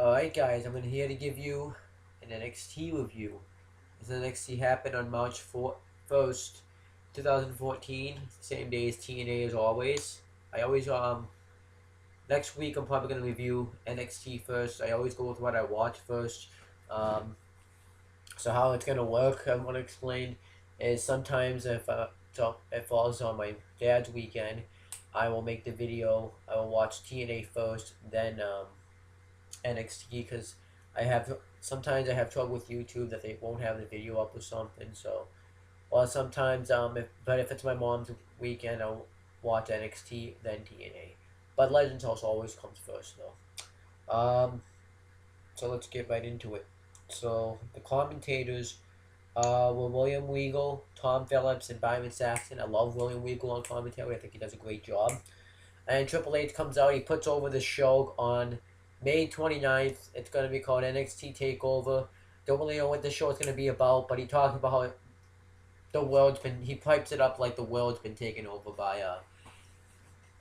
Alright guys, I'm here to give you an NXT review. This NXT happened on March 1st, 2014, same day as TNA as always. I always, next week I'm probably going to review NXT first. I always go with what I watch first. Um, so how it's going to work, I want to explain, is sometimes if it falls on my dad's weekend, I will make the video, I will watch TNA first, then, NXT because sometimes I have trouble with YouTube that they won't have the video up or something. So, well, sometimes if it's my mom's weekend, I'll watch NXT then TNA. But Legends House always comes first though. So let's get right into it. So the commentators were William Regal, Tom Phillips, and Byron Saxton. I love William Regal on commentary. I think he does a great job. And Triple H comes out. He puts over the show on May 29th. It's going to be called NXT TakeOver. Don't really know what the show is going to be about, but he talks about how he pipes it up like the world's been taken over by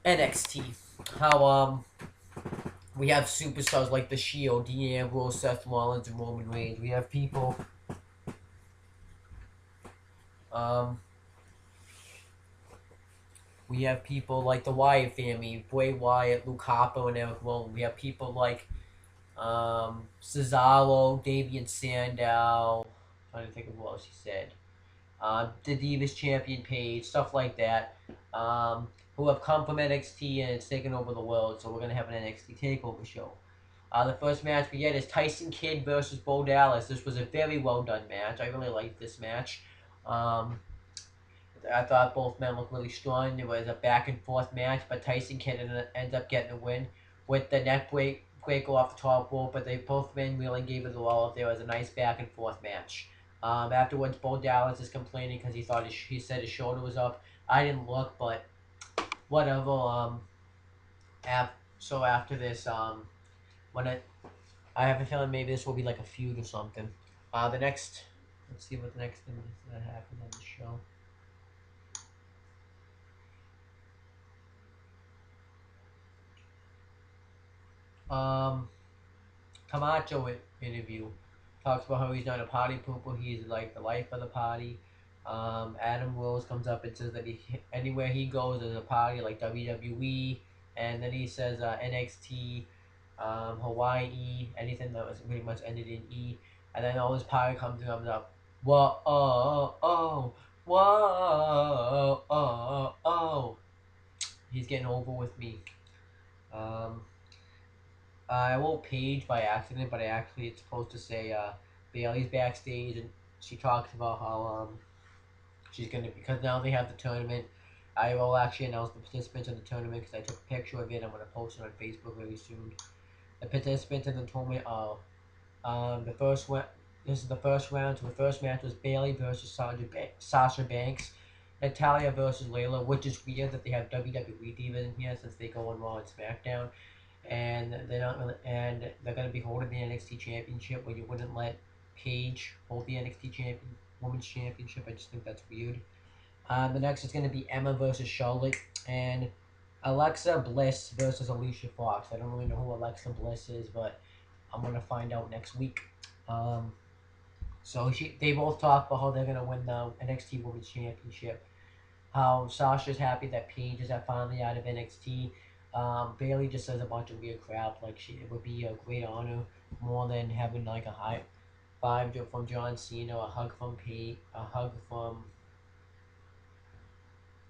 NXT. How we have superstars like The Shield, Dean Ambrose, Seth Rollins, and Roman Reigns. We have people um we have people like the Wyatt family, Bray Wyatt, Luke Harper, and Eric Rowan. We have people like Cesaro, Davian Sandow. Trying to think of what else he said. The Divas Champion Page, stuff like that. Who have come from NXT and it's taken over the world. So we're gonna have an NXT Takeover show. The first match we get is Tyson Kidd versus Bo Dallas. This was a very well done match. I really liked this match. Um, I thought both men looked really strong. It was a back and forth match, but Tyson Kidd ends up getting the win with the breaker off the top rope. But they both men really gave it a all. There was a nice back and forth match. Afterwards, Bo Dallas is complaining because he thought he said his shoulder was up. I didn't look, but whatever. So after this, when I have a feeling maybe this will be like a feud or something. The next, let's see what the next thing is that happened on the show. Um, Camacho interview talks about how he's not a party pooper. He's like the life of the party. Adam Rose comes up and says that anywhere he goes there's a party like WWE, and then he says NXT, Hawaii, anything that was pretty much ended in E, and then all this party comes up. Whoa, whoa, he's getting over with me. Um, I wrote Paige by accident, but it's supposed to say Bailey's backstage, and she talks about how she's gonna, because now they have the tournament. I will actually announce the participants in the tournament because I took a picture of it. I'm gonna post it on Facebook really soon. The participants in the tournament are the first one. This is the first round. So the first match was Bailey versus Sasha Banks. Natalia versus Layla, which is weird that they have WWE divas in here since they go on Raw and SmackDown, and they're gonna be holding the NXT Championship where you wouldn't let Paige hold the Women's Championship. I just think that's weird. The next is gonna be Emma versus Charlotte, and Alexa Bliss versus Alicia Fox. I don't really know who Alexa Bliss is, but I'm gonna find out next week. Um, they both talk about how they're gonna win the NXT Women's Championship. How Sasha's happy that Paige is finally out of NXT. Bailey just says a bunch of weird crap, like it would be a great honor more than having like a high five from John Cena, a hug from Pete, a hug from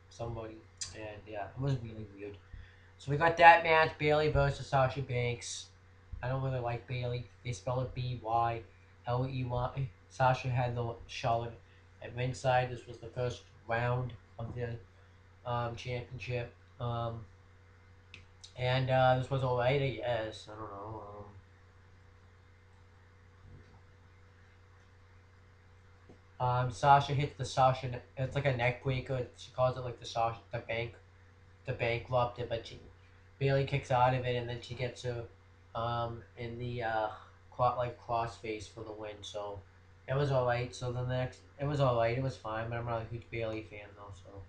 somebody, and yeah, it was really weird. So we got that match, Bailey versus Sasha Banks. I don't really like Bailey. They spell it Byley. Sasha had the Charlotte at ringside. This was the first round of the championship. And this was alright, I guess. I don't know. Sasha hits the Sasha. It's like a neck breaker. She calls it like the bankrupt. But Bailey kicks out of it, and then she gets her in the cross face for the win. So it was alright. So the next, it was alright. It was fine. But I'm not a huge Bailey fan though. So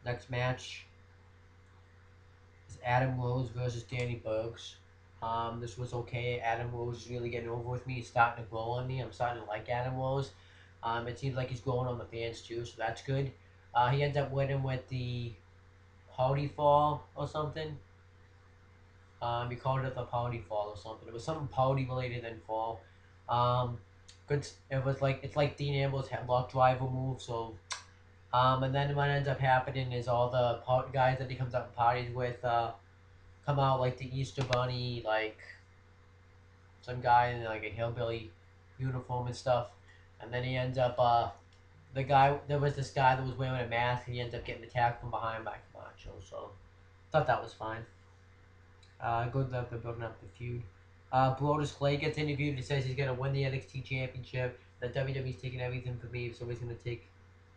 next match, Adam Rose versus Danny Burks. This was okay. Adam Rose is really getting over with me. He's starting to grow on me. I'm starting to like Adam Rose. It seems like he's growing on the fans too, so that's good. He ends up winning with the Pouty Fall or something. He called it the Pouty Fall or something. It was something Pouty related than fall. Um, good. It was like it's like Dean Ambrose's headlock driver move. So, and then what ends up happening is all the guys that he comes up and parties with come out like the Easter Bunny, like some guy in like a hillbilly uniform and stuff, and then he ends up the guy there was this guy that was wearing a mask and he ends up getting attacked from behind by Camacho. So thought that was fine. Good that they're building up the feud. Brodus Clay gets interviewed. He says he's gonna win the NXT Championship. That WWE's taking everything from me, so he's gonna take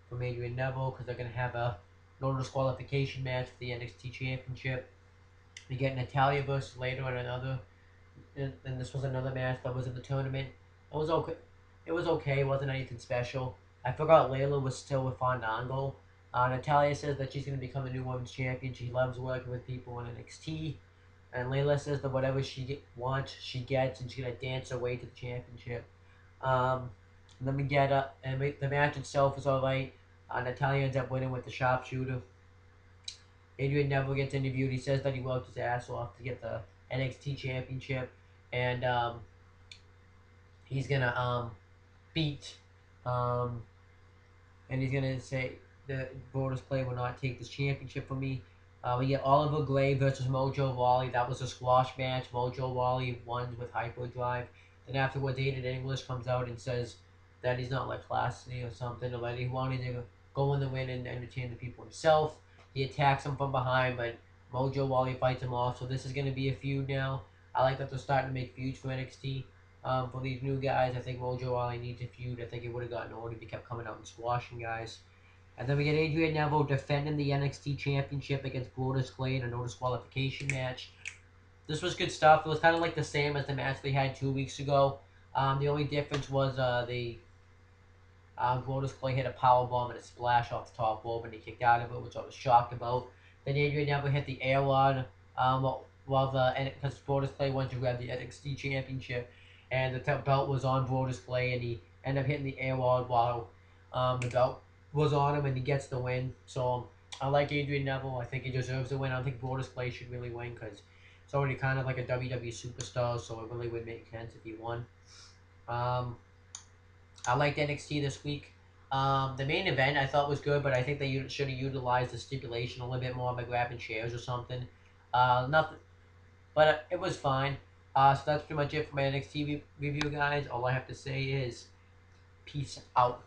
from Adrian Neville because they're gonna have a no disqualification match for the NXT Championship. We get Natalia versus later on another, and this was another match that was in the tournament. It was okay. It was okay. It wasn't anything special. I forgot Layla was still with Fandango. Natalia says that she's gonna become the new women's champion. She loves working with people in NXT. And Layla says that whatever wants, she gets, and she's gonna dance her way to the championship. Um, then we get and the match itself is all right. Natalia ends up winning with the sharpshooter. Adrian Neville gets interviewed. He says that he worked his ass off to get the NXT championship, and he's gonna beat um, and he's gonna say the Brodus Clay will not take this championship from me. We get Oliver Gray versus Mojo Rawley. That was a squash match. Mojo Rawley won with hyperdrive. Then afterwards, Aiden English comes out and says that he's not like classy or something, or that he wanted to go in the win and entertain the people himself. He attacks him from behind, but Mojo Rawley fights him off. So this is going to be a feud now. I like that they're starting to make feuds for NXT. For these new guys, I think Mojo Rawley needs a feud. I think it would have gotten old if he kept coming out and squashing guys. And then we get Adrian Neville defending the NXT Championship against Brodus Clay in a no disqualification match. This was good stuff. It was kind of like the same as the match they had 2 weeks ago. The only difference was Brodus Clay hit a power bomb and a splash off the top rope, and he kicked out of it, which I was shocked about. Then Adrian Neville hit the air rod while because Brodus Clay went to grab the NXT Championship, and the belt was on Brodus Clay, and he ended up hitting the air rod while the belt was on him, and he gets the win. So I like Adrian Neville. I think he deserves the win. I don't think Brodus Clay should really win because he's already kind of like a WWE superstar, so it really would make sense if he won. I liked NXT this week. The main event I thought was good, but I think they should have utilized the stipulation a little bit more by grabbing chairs or something. Nothing, but it was fine. So that's pretty much it for my NXT review, guys. All I have to say is peace out.